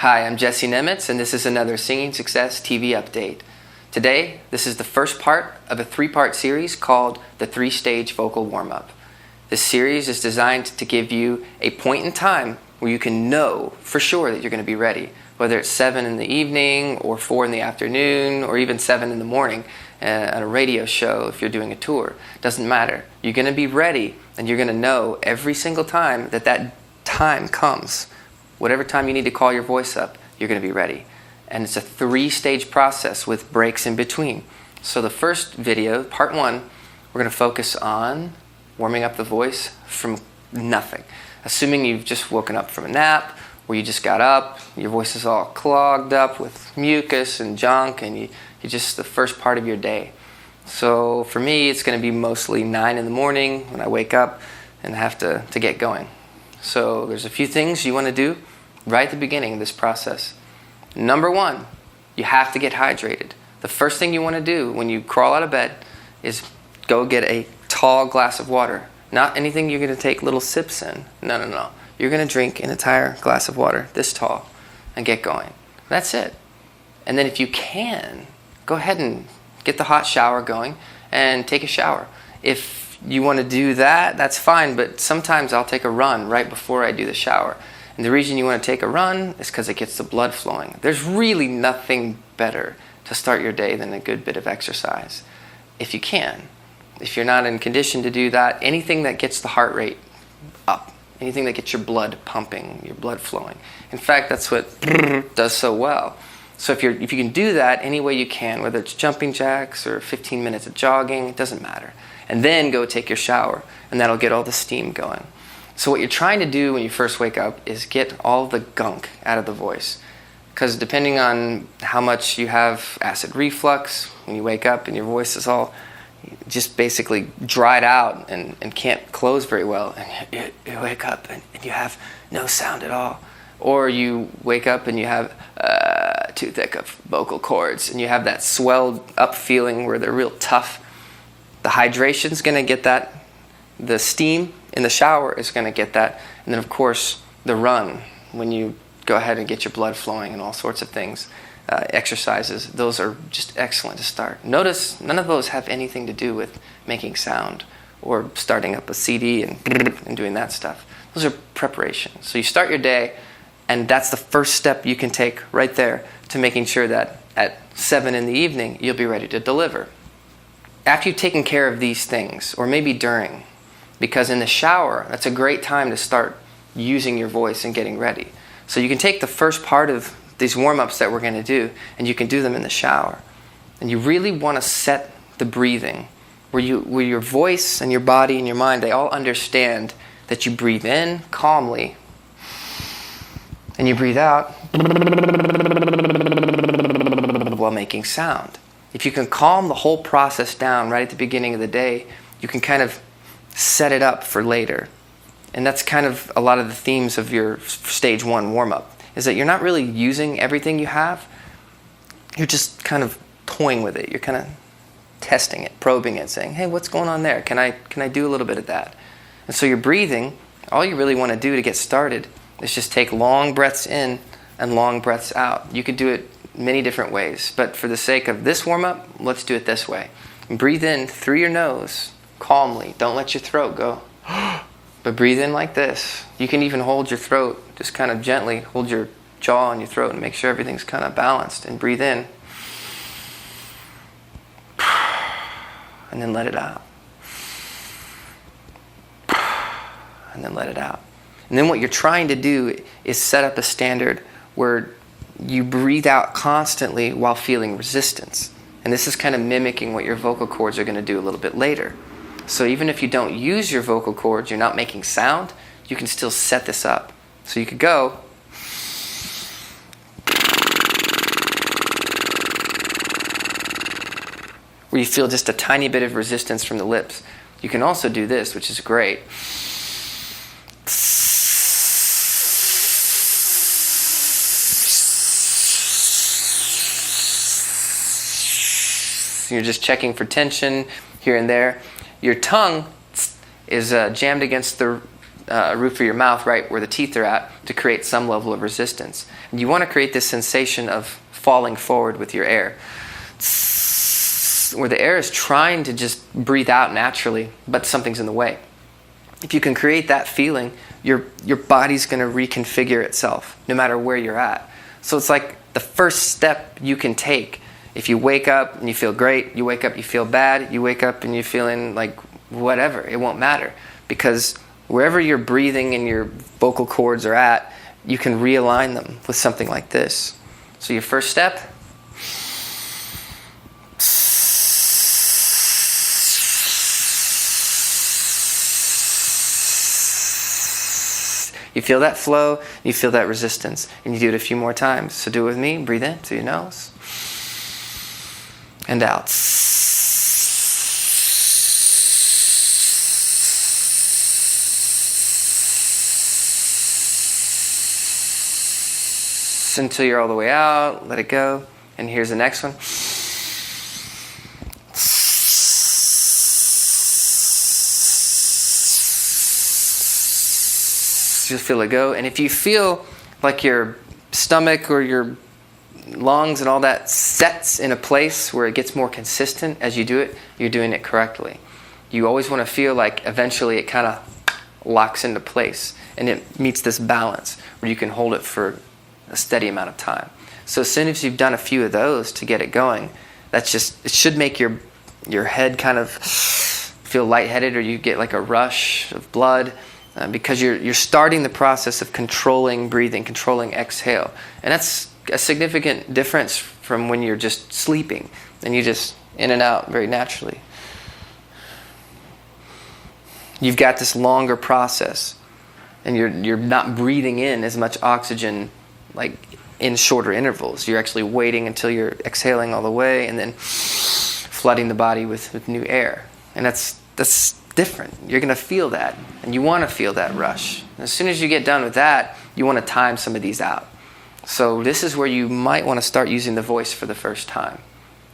Hi, I'm Jesse Nemitz, and this is another Singing Success TV update. Today, this is the first part of a three-part series called the Three-Stage Vocal Warm-Up. This series is designed to give you a point in time where you can know for sure that you're going to be ready, whether it's 7 in the evening or 4 in the afternoon or even 7 in the morning at a radio show if you're doing a tour. Doesn't matter. You're going to be ready, and you're going to know every single time that time comes. Whatever time you need to call your voice up, you're going to be ready. And it's a 3-stage process with breaks in between. So the first video, part 1, we're going to focus on warming up the voice from nothing. Assuming you've just woken up from a nap, or you just got up, your voice is all clogged up with mucus and junk, and you just the first part of your day. So for me, it's going to be mostly 9 in the morning when I wake up and have to get going. So there's a few things you want to do right at the beginning of this process. Number 1, you have to get hydrated. The first thing you want to do when you crawl out of bed is go get a tall glass of water. Not anything you're going to take little sips in. No. You're going to drink an entire glass of water this tall and get going. That's it. And then if you can, go ahead and get the hot shower going and take a shower. If you want to do that, that's fine, but sometimes I'll take a run right before I do the shower. And the reason you want to take a run is because it gets the blood flowing. There's really nothing better to start your day than a good bit of exercise. If you can. If you're not in condition to do that, anything that gets the heart rate up, anything that gets your blood pumping, your blood flowing. In fact, that's what does so well. So if you can do that any way you can, whether it's jumping jacks or 15 minutes of jogging, it doesn't matter. And then go take your shower, and that'll get all the steam going. So what you're trying to do when you first wake up is get all the gunk out of the voice. Because depending on how much you have acid reflux, when you wake up and your voice is all just basically dried out and can't close very well, and you wake up and you have no sound at all. Or you wake up and you have too thick of vocal cords, and you have that swelled up feeling where they're real tough. The hydration's going to get that. The steam in the shower is going to get that. And then, of course, the run, when you go ahead and get your blood flowing and all sorts of things, exercises, those are just excellent to start. Notice none of those have anything to do with making sound or starting up a CD and doing that stuff. Those are preparation. So you start your day, and that's the first step you can take right there to making sure that at 7 in the evening, you'll be ready to deliver. After you've taken care of these things, or maybe during, because in the shower, that's a great time to start using your voice and getting ready. So you can take the first part of these warm-ups that we're going to do, and you can do them in the shower. And you really want to set the breathing, where your voice and your body and your mind, they all understand that you breathe in calmly, and you breathe out while making sound. If you can calm the whole process down right at the beginning of the day, you can kind of set it up for later. And that's kind of a lot of the themes of your stage 1 warm-up, is that you're not really using everything you have. You're just kind of toying with it. You're kind of testing it, probing it, saying, hey, what's going on there? Can I do a little bit of that? And so you're breathing. All you really want to do to get started is just take long breaths in and long breaths out. You could do it many different ways, but for the sake of this warm-up, let's do it this way. Breathe in through your nose, calmly. Don't let your throat go. But breathe in like this. You can even hold your throat, just kind of gently hold your jaw on your throat and make sure everything's kind of balanced. And breathe in. And then let it out. And then let it out. And then what you're trying to do is set up a standard where you breathe out constantly while feeling resistance. And this is kind of mimicking what your vocal cords are going to do a little bit later. So even if you don't use your vocal cords, you're not making sound, you can still set this up. So you could go where you feel just a tiny bit of resistance from the lips. You can also do this, which is great. You're just checking for tension here and there. Your tongue is jammed against the roof of your mouth, right where the teeth are at, to create some level of resistance. And you want to create this sensation of falling forward with your air, where the air is trying to just breathe out naturally, but something's in the way. If you can create that feeling, your body's going to reconfigure itself, no matter where you're at. So it's like the first step you can take. If you wake up and you feel great, you wake up, you feel bad, you wake up and you're feeling like whatever, it won't matter. Because wherever your breathing and your vocal cords are at, you can realign them with something like this. So your first step, you feel that flow, you feel that resistance, and you do it a few more times. So do it with me. Breathe in through your nose and out. Until you're all the way out, let it go. And here's the next one. Just feel it go. And if you feel like your stomach or your lungs and all that sets in a place where it gets more consistent as you do it, you're doing it correctly. You always want to feel like eventually it kind of locks into place and it meets this balance where you can hold it for a steady amount of time. So as soon as you've done a few of those to get it going, it should make your head kind of feel lightheaded, or you get like a rush of blood, because you're starting the process of controlling breathing, controlling exhale. And that's a significant difference from when you're just sleeping and you just in and out very naturally. You've got this longer process and you're not breathing in as much oxygen like in shorter intervals. You're actually waiting until you're exhaling all the way and then flooding the body with new air. And that's different. You're going to feel that, and you want to feel that rush. And as soon as you get done with that, you want to time some of these out. So this is where you might want to start using the voice for the first time.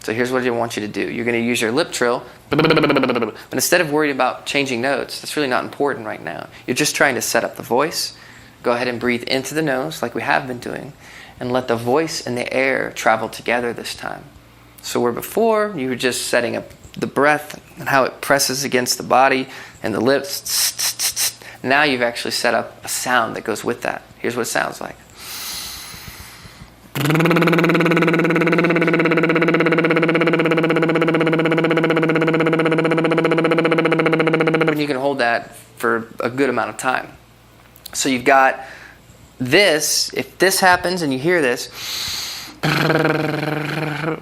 So here's what I want you to do. You're going to use your lip trill, but instead of worrying about changing notes, that's really not important right now. You're just trying to set up the voice. Go ahead and breathe into the nose like we have been doing, and let the voice and the air travel together this time. So where before you were just setting up the breath and how it presses against the body and the lips, now you've actually set up a sound that goes with that. Here's what it sounds like. And you can hold that for a good amount of time. So you've got this. If this happens and you hear this,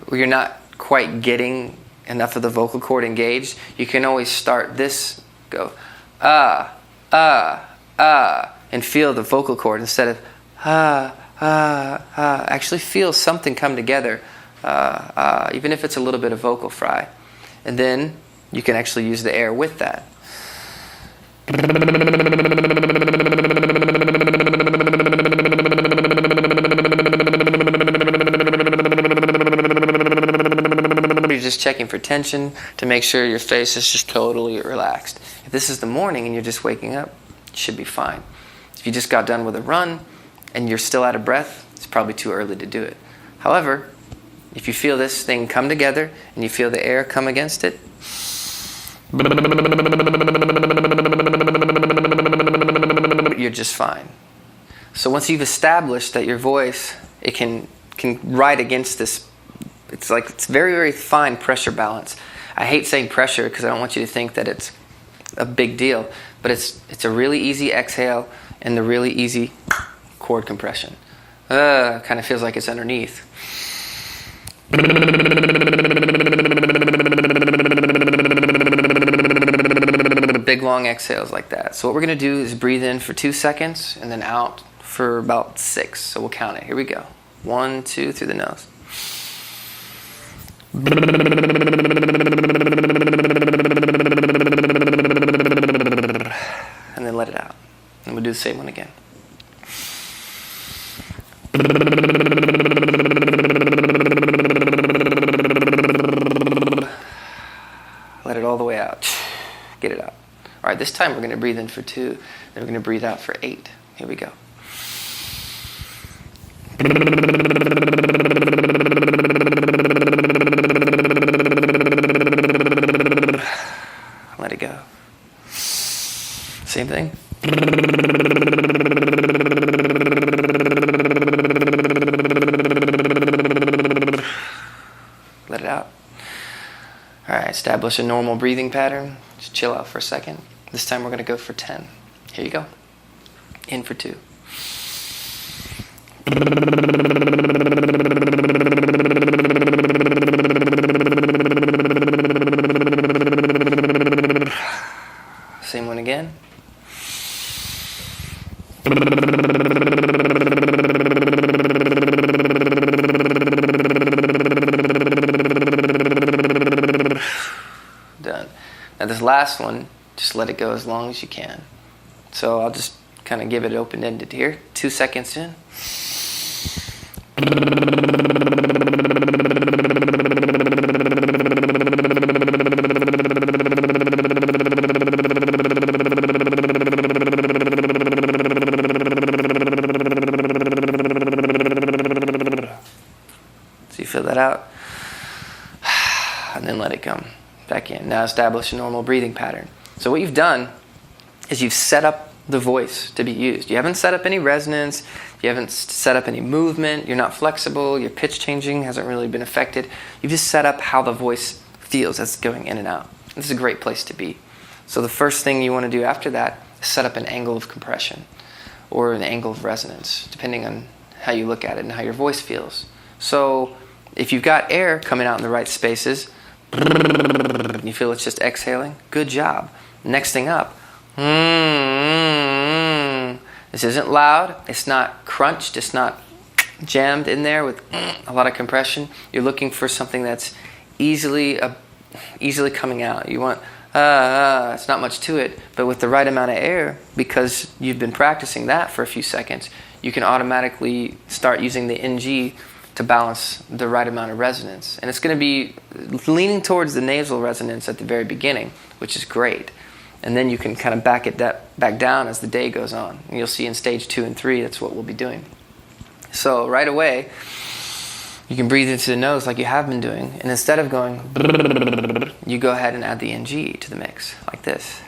where you're not quite getting enough of the vocal cord engaged, you can always start this, go and feel the vocal cord instead of actually feel something come together, even if it's a little bit of vocal fry. And then you can actually use the air with that. You're just checking for tension to make sure your face is just totally relaxed. If this is the morning and you're just waking up, you should be fine. If you just got done with a run and you're still out of breath, it's probably too early to do it. However, if you feel this thing come together and you feel the air come against it, you're just fine. So once you've established that your voice, it can ride against this, it's very, very fine pressure balance. I hate saying pressure because I don't want you to think that it's a big deal, but it's a really easy exhale and the really easy cord compression. Kind of feels like it's underneath. Big long exhales like that. So what we're going to do is breathe in for 2 seconds and then out for about 6. So we'll count it. Here we go. 1, 2 through the nose. And then let it out. And we'll do the same one again. Let it all the way out. Get it out. All right, This time we're going to breathe in for 2, then we're going to breathe out for 8. Here we go. Let it go. Same thing. Let it out. All right, establish a normal breathing pattern. Just chill out for a second. This time we're going to go for 10. Here you go. In for 2. Same one again. Done. Now this last one, just let it go as long as you can. So I'll just kind of give it open-ended here. 2 seconds in. So you feel that out. And then let it come back in. Now establish a normal breathing pattern. So what you've done is you've set up the voice to be used. You haven't set up any resonance, you haven't set up any movement, you're not flexible, your pitch changing hasn't really been affected. You've just set up how the voice feels as it's going in and out. This is a great place to be. So the first thing you want to do after that is set up an angle of compression or an angle of resonance, depending on how you look at it and how your voice feels. So if you've got air coming out in the right spaces, you feel it's just exhaling, good job. Next thing up, this isn't loud, it's not crunched, it's not jammed in there with a lot of compression. You're looking for something that's easily coming out. You want, it's not much to it, but with the right amount of air, because you've been practicing that for a few seconds, you can automatically start using the NG to balance the right amount of resonance. And it's going to be leaning towards the nasal resonance at the very beginning, which is great. And then you can kind of back it back down as the day goes on. And you'll see in stage 2 and 3, that's what we'll be doing. So right away, you can breathe into the nose like you have been doing. And instead of going, you go ahead and add the NG to the mix, like this.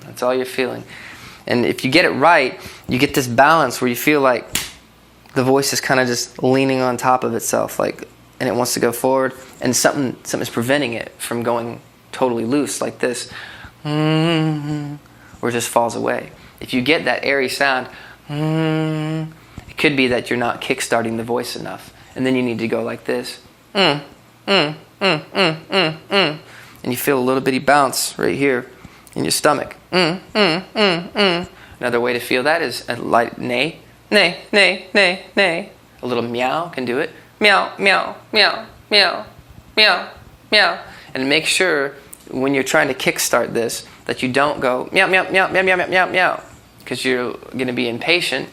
That's all you're feeling. And if you get it right, you get this balance where you feel like the voice is kind of just leaning on top of itself, like, and it wants to go forward, and something's preventing it from going totally loose like this, or it just falls away. If you get that airy sound, it could be that you're not kick-starting the voice enough, and then you need to go like this, and you feel a little bitty bounce right here in your stomach. Another way to feel that is a light neigh, neigh, neigh, neigh, neigh. A little meow can do it. Meow, meow, meow, meow, meow, meow. And make sure when you're trying to kickstart this that you don't go meow, meow, meow, meow, meow, meow, meow, meow, because you're going to be impatient,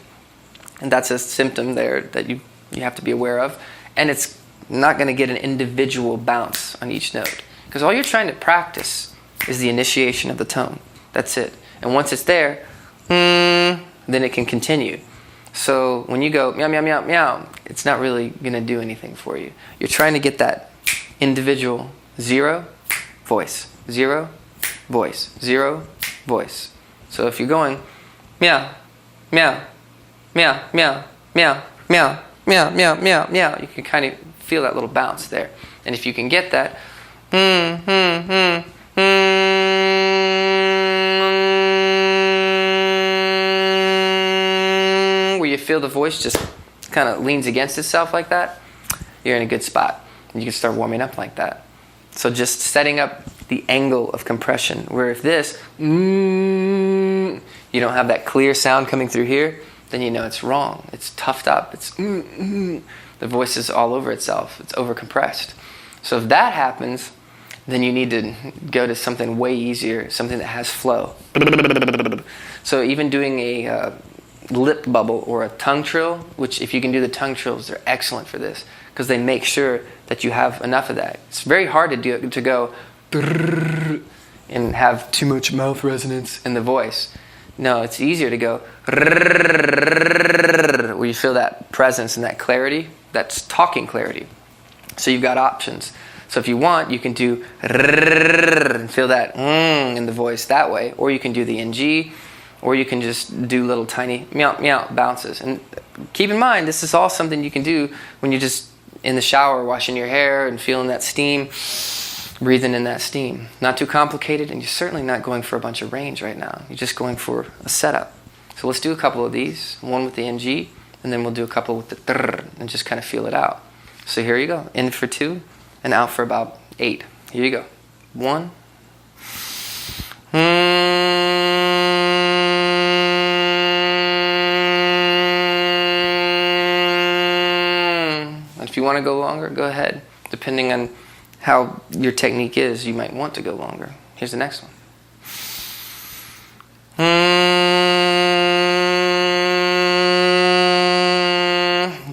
and that's a symptom there that you have to be aware of. And it's not going to get an individual bounce on each note, because all you're trying to practice is the initiation of the tone. That's it. And once it's there, then it can continue. So when you go meow, meow, meow, meow, it's not really going to do anything for you. You're trying to get that individual zero, voice, zero, voice, zero, voice. So if you're going meow, meow, meow, meow, meow, meow, meow, meow, meow, meow, you can kind of feel that little bounce there. And if you can get that, where you feel the voice just kind of leans against itself like that, you're in a good spot. And you can start warming up like that. So just setting up the angle of compression, where if this, you don't have that clear sound coming through here, then you know it's wrong. It's toughed up. It's the voice is all over itself. It's over compressed. So if that happens, then you need to go to something way easier, something that has flow. So even doing a lip bubble or a tongue trill, which if you can do the tongue trills, they're excellent for this because they make sure that you have enough of that. It's very hard to go and have too much mouth resonance in the voice. No, it's easier to go where you feel that presence and that clarity. That's talking clarity. So you've got options. So if you want, you can do and feel that in the voice that way, or you can do the NG, or you can just do little tiny meow meow bounces. And keep in mind, this is all something you can do when you're just in the shower washing your hair and feeling that steam, breathing in that steam. Not too complicated, and you're certainly not going for a bunch of range right now. You're just going for a setup. So let's do a couple of these, one with the NG, and then we'll do a couple with the trrr, and just kind of feel it out. So here you go, in for 2 and out for about 8. Here you go. 1. If you want to go longer, go ahead. Depending on how your technique is, you might want to go longer. Here's the next one.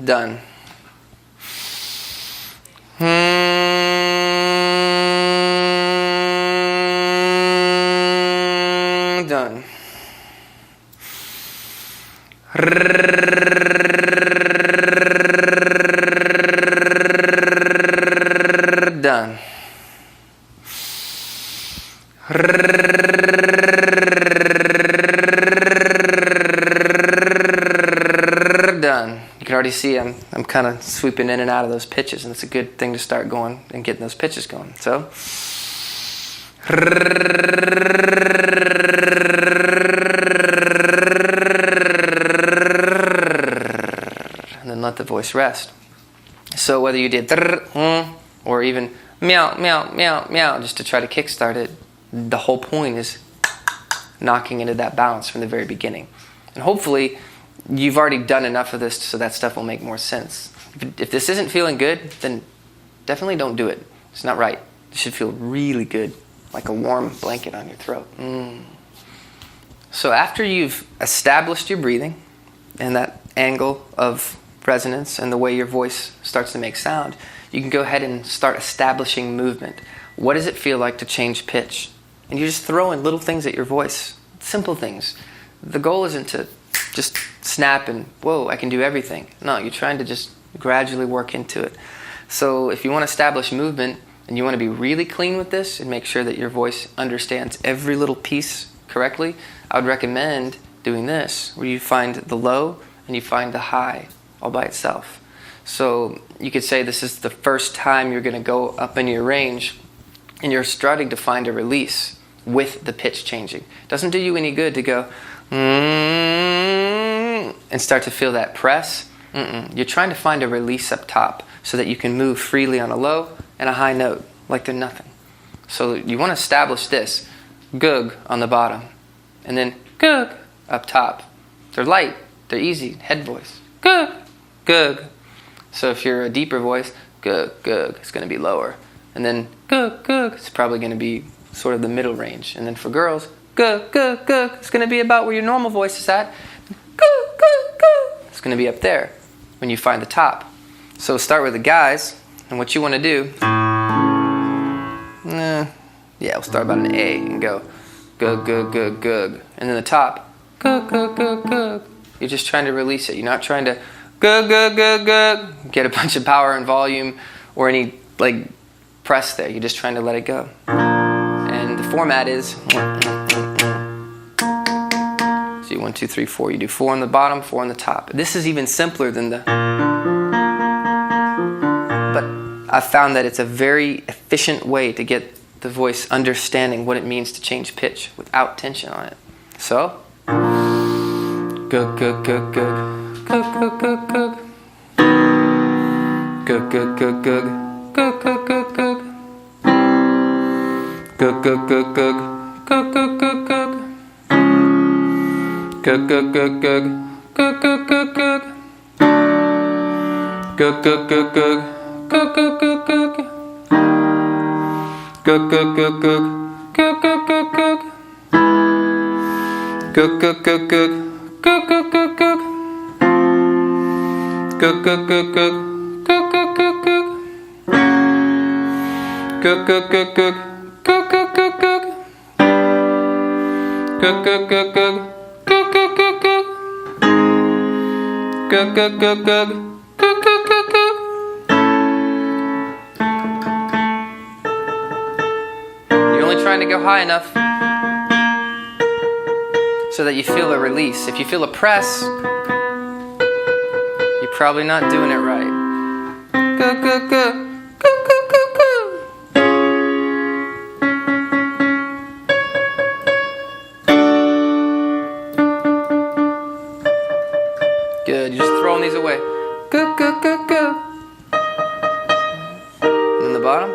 Done. Done. Done. Done. You can already see I'm kind of sweeping in and out of those pitches, and it's a good thing to start going and getting those pitches going. So and then let the voice rest. So whether you did or even meow, meow, meow, meow, just to try to kickstart it, the whole point is knocking into that balance from the very beginning. And hopefully you've already done enough of this so that stuff will make more sense. If this isn't feeling good, then definitely don't do it. It's not right. It should feel really good, like a warm blanket on your throat. So after you've established your breathing and that angle of resonance and the way your voice starts to make sound, you can go ahead and start establishing movement. What does it feel like to change pitch? And you just throw in little things at your voice, simple things. The goal isn't to just snap and, whoa, I can do everything. No, you're trying to just gradually work into it. So if you want to establish movement and you want to be really clean with this and make sure that your voice understands every little piece correctly, I would recommend doing this, where you find the low and you find the high all by itself. So you could say this is the first time you're going to go up in your range and you're starting to find a release with the pitch changing. It doesn't do you any good to go and start to feel that press. You're trying to find a release up top so that you can move freely on a low and a high note like they're nothing. So you want to establish this. Gug on the bottom. And then gug up top. They're light. They're easy. Head voice. Gug. Gug. So if you're a deeper voice, gug, gug, it's going to be lower. And then gug, gug, it's probably going to be sort of the middle range. And then for girls, gug, gug, gug, it's going to be about where your normal voice is at. Gug, gug, gug, it's going to be up there when you find the top. So start with the guys, and what you want to do, we'll start about an A and go gug, gug, gug, gug. And then the top, gug, gug, gug, gug. You're just trying to release it. You're not trying to gug, gug, gug, gug, get a bunch of power and volume or any press there. You're just trying to let it go. And the format is so you 1, 2, 3, 4. You do 4 on the bottom, 4 on the top. This is even simpler than the. But I found that it's a very efficient way to get the voice understanding what it means to change pitch without tension on it. So gug, gug, gug, gug. Gug, gug, gug, gug. Gug, gug, gug, gug. Gug, gug, gug, gug. Gug, gug, gug, gug. Gug, gug, gug, gug. Gug, gug, gug, gug. Gug, gug, gug, gug. Gug, gug, gug, gug. Gug, gug, gug, gug. Gug, gug, gug, gug. Gug, gug, gug, gug. Gug, gug, gug, gug. Gug, gug, gug, gug. Gug, gug, gug, gug. Gug, gug, gug, gug. Gug, gug, gug, gug. Gug, gug, gug, gug. Gug, gug, gug, gug. Gug, gug, gug, gug. Gug, gug, gug, gug. Gug, gug, gug, gug. You're only trying to go high enough so that you feel a release. If you feel a press, you're probably not doing it right. Gug, gug, gug. Gug, gug, gug, gug. Good, you're just throwing these away. Gug, gug, gug, gug. And then the bottom,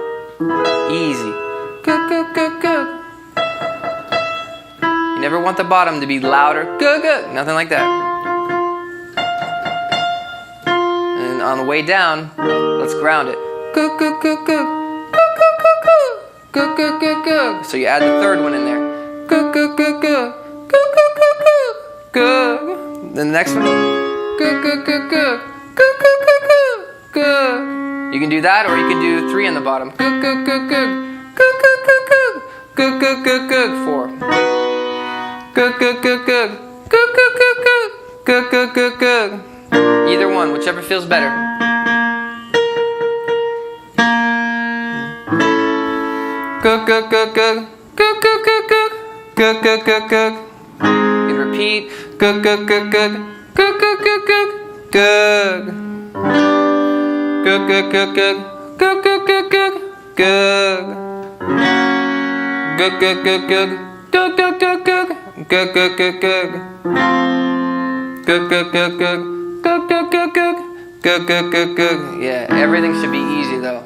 easy. Gug, gug, gug, gug. You never want the bottom to be louder. Gug, gug. Nothing like that. And on the way down, let's ground it. Gug, gug, gug, gug. Gug, gug, gug, gug. Gug, gug, gug, gug. So you add the third one in there. Gug, gug, gug, gug. Gug, gug, gug, gug. Gug. Then the next one. Gug, gug, gug, gug. Gug, gug, gug, gug. Gug. You can do that, or you can do 3 on the bottom. Gug, gug, gug, gug. Gug, gug, gug, gug. Gug, gug, gug, gug. 4. Gug, gug, gug, gug. Gug, gug, gug, gug. Gug, gug, gug, gug. Either one, whichever feels better. Gug, gug, gug, gug. Gug, gug, gug, gug. Gug, gug, gug, gug. And repeat. Gug, gug, gug, gug. Gug, gug, gug, gug. Gug. Gug, gug, gug, gug. Gug, gug, gug, gug. Gug. Gug, gug, gug, gug. Gug, gug, gug, gug. Gug, gug, gug, gug. Gug, gug, gug, gug. Gug, gug, gug, gug. Gug, gug, gug, gug. Yeah, everything should be easy though.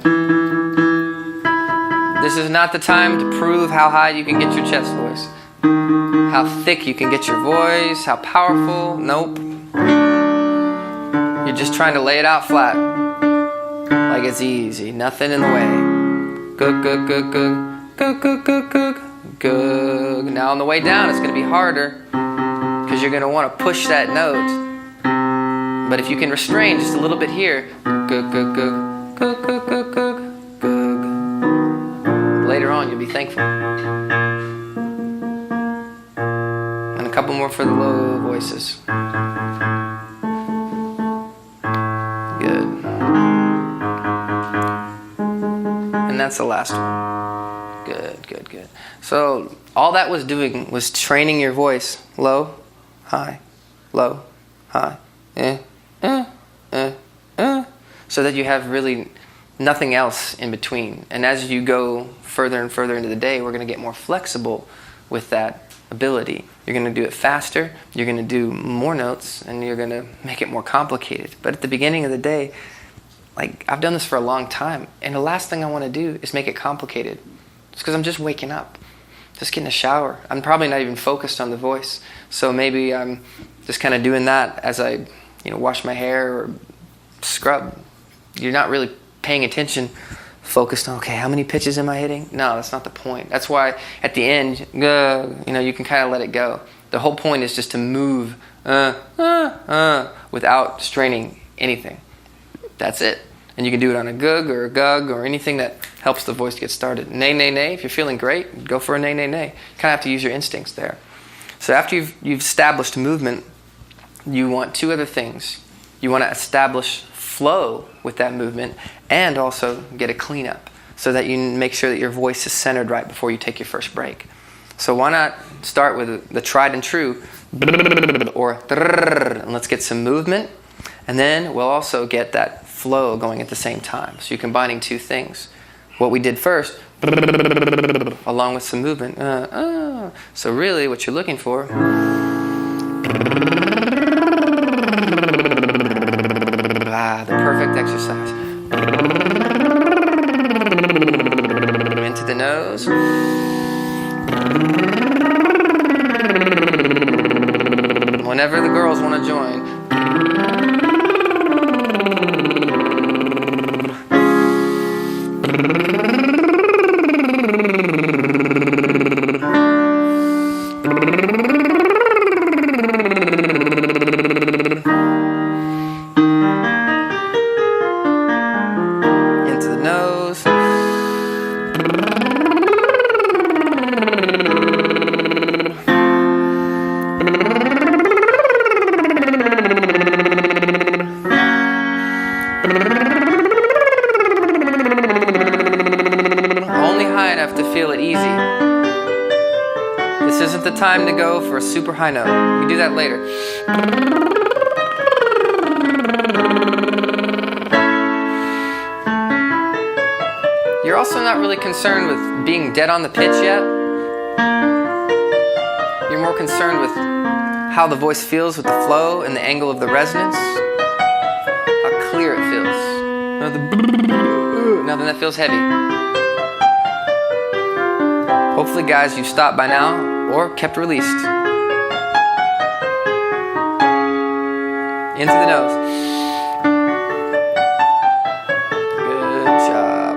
This is not the time to prove how high you can get your chest voice. How thick you can get your voice, how powerful. Nope. You're just trying to lay it out flat. Like it's easy, nothing in the way. Gug, gug, gug, gug. Gug, gug, gug, gug. Gug. Now on the way down it's going to be harder because you're going to want to push that note. But if you can restrain just a little bit here. Gug, gug, gug. Gug, gug, gug, gug. Gug. Later on you'll be thankful. And a couple more for the low voices. Good. And that's the last one. Good, good, good. So all that was doing was training your voice. Low, high, low, high. So that you have really nothing else in between. And as you go further and further into the day, we're going to get more flexible with that ability. You're going to do it faster, you're going to do more notes, and you're going to make it more complicated. But at the beginning of the day, like I've done this for a long time, and the last thing I want to do is make it complicated. It's because I'm just waking up, just getting a shower. I'm probably not even focused on the voice. So maybe I'm just kind of doing that as I wash my hair or scrub. You're not really paying attention, focused on, okay, how many pitches am I hitting? No, that's not the point. That's why at the end, you can kind of let it go. The whole point is just to move without straining anything. That's it. And you can do it on a gug or a gug or anything that helps the voice get started. Nay, nay, nay. If you're feeling great, go for a nay, nay, nay. You kind of have to use your instincts there. So after you've established movement, you want 2 other things. You want to establish flow with that movement and also get a cleanup so that you make sure that your voice is centered right before you take your first break. So why not start with the tried and true or and let's get some movement, and then we'll also get that flow going at the same time. So you're combining 2 things. What we did first along with some movement. So really what you're looking for the perfect exercise. Into the nose. Whenever the girls want to join. Into the nose. Only high enough to feel it easy. This isn't the time to go for a super high note. You do that later. You're also not really concerned with being dead on the pitch yet. You're more concerned with how the voice feels with the flow and the angle of the resonance. How clear it feels. Nothing that feels heavy. Hopefully, guys, you've stopped by now or kept released. Into the nose. Good job.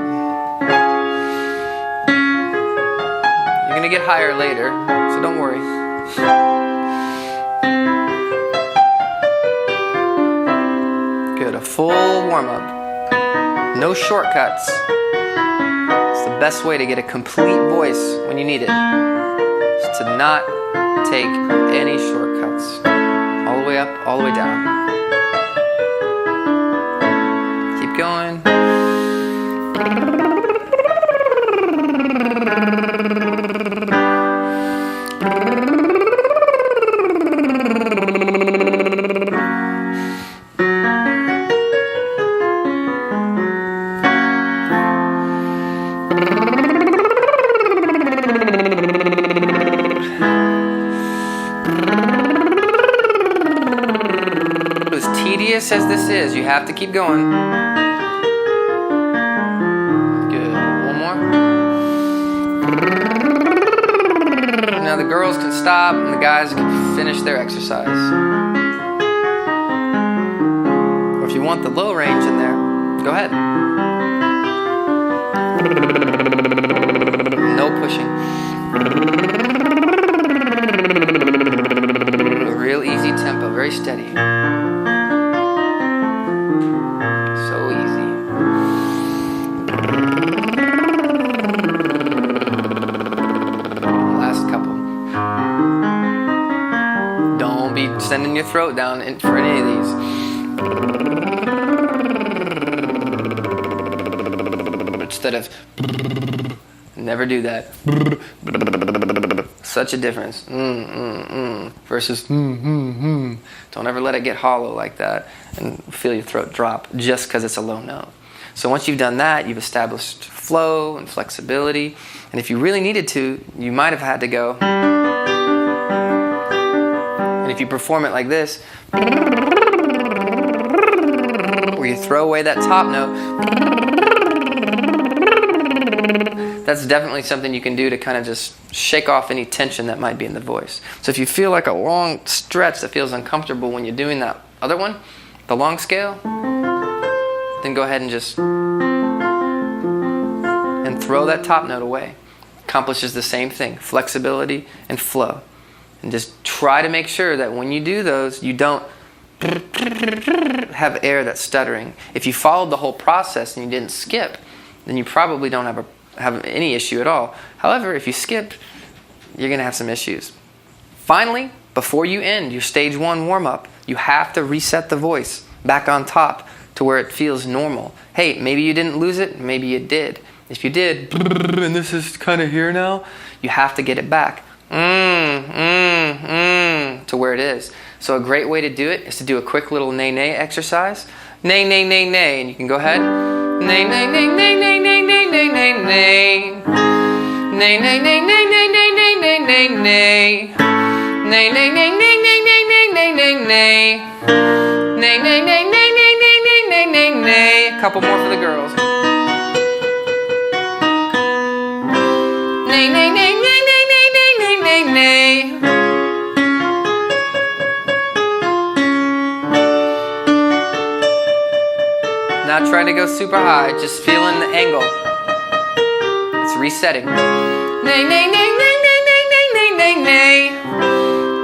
You're going to get higher later, so don't worry. Good, a full warm-up. No shortcuts. It's the best way to get a complete voice when you need it. Is to not take any shortcuts. All the way up, all the way down. Keep going. As tedious as this is, you have to keep going. Good. One more. Now the girls can stop and the guys can finish their exercise. Or if you want the low range in there, go ahead. No pushing. A real easy tempo, very steady. So easy. Last couple. Don't be sending your throat down for any of these. Instead of, never do that. Such a difference. Versus Don't ever let it get hollow like that and feel your throat drop just because it's a low note. So once you've done that, you've established flow and flexibility. And if you really needed to, you might have had to go. And if you perform it like this, where you throw away that top note, that's definitely something you can do to kind of just shake off any tension that might be in the voice. So if you feel like a long stretch that feels uncomfortable when you're doing that other one, the long scale, then go ahead and just throw that top note away. Accomplishes the same thing, flexibility and flow. And just try to make sure that when you do those, you don't have air that's stuttering. If you followed the whole process and you didn't skip, then you probably don't have any issue at all. However, if you skip, you're going to have some issues. Finally, before you end your stage 1 warm-up, you have to reset the voice back on top to where it feels normal. Hey, maybe you didn't lose it, maybe you did. If you did, and this is kind of here now, you have to get it back to where it is. So a great way to do it is to do a quick little nay-nay exercise. Nay, nay, nay, nay, and you can go ahead. Nay, nay, nay, nay, nay, nay, nay, nay, nay, nay. Nay, nay, nay, nay, nay, nay, nay, nay, nay, nay. Nay, nay, nay, nay, nay, nay, nay, nay, nay, nay. Nay, nay, nay, nay, nay, nay, nay, nay, nay, nay. A couple more for the girls. Nay, nay, nay, nay, nay, nay, nay, nay, nay, nay. Not trying to go super high, just feeling the angle. It's resetting. Nay, nay, nay, nay, nay, nay, nay, nay, nay, nay.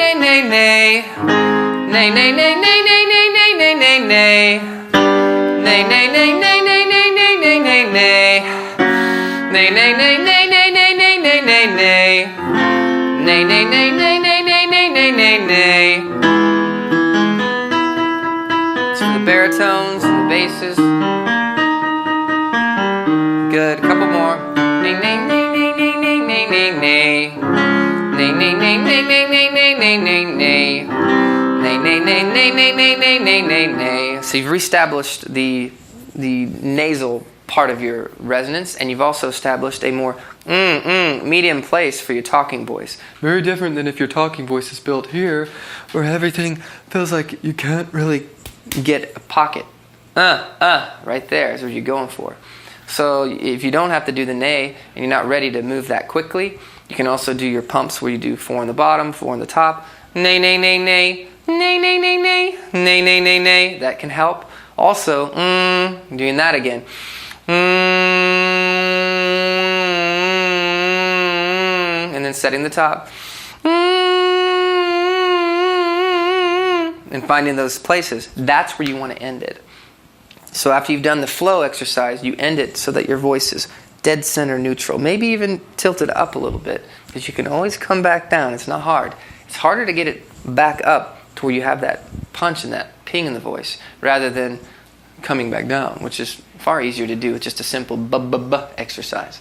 nay, nay, nay. Nay, nay, nay, nay, nay, nay, nay, nay, nay, nay. Nay, nay, nay, nay, nay, nay, nay, nay, nay, nay. Nay, nay, nay, nay, nay, nay, nay, nay, nay, nay. Nay, nay, nay, nay, nay, nay, nay, nay, nay, nay. It's for the baritones and the basses. Good. A couple more. Nay, nay, nay, nay, nay, nay, nay, nay, nay. Nay, nay, nay, nay, nay, nay, nay, nay, nay, nay. Nay, nay, nay, nay, nay, nay, nay, nay, nay, nay. So you've reestablished the nasal part of your resonance, and you've also established a more medium place for your talking voice. Very different than if your talking voice is built here, where everything feels like you can't really get a pocket. Right there is what you're going for. So if you don't have to do the nay, and you're not ready to move that quickly, you can also do your pumps where you do 4 on the bottom, 4 on the top. Nay, nay, nay, nay. Nay, nay, nay, nay. Nay, nay, nay, nay. That can help. Also, doing that again. And then setting the top. And finding those places. That's where you want to end it. So after you've done the flow exercise, you end it so that your voice is dead center neutral. Maybe even tilted up a little bit, because you can always come back down. It's not hard. It's harder to get it back up to where you have that punch and that ping in the voice, rather than coming back down, which is far easier to do with just a simple b-b-b exercise.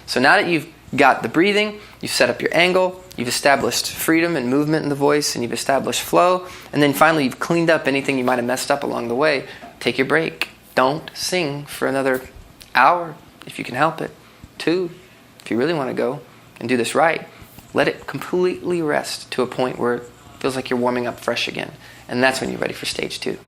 So now that you've got the breathing, you've set up your angle, you've established freedom and movement in the voice, and you've established flow, and then finally you've cleaned up anything you might have messed up along the way, take your break. Don't sing for another hour if you can help it. 2, if you really want to go and do this right. Let it completely rest to a point where it feels like you're warming up fresh again. And that's when you're ready for stage 2.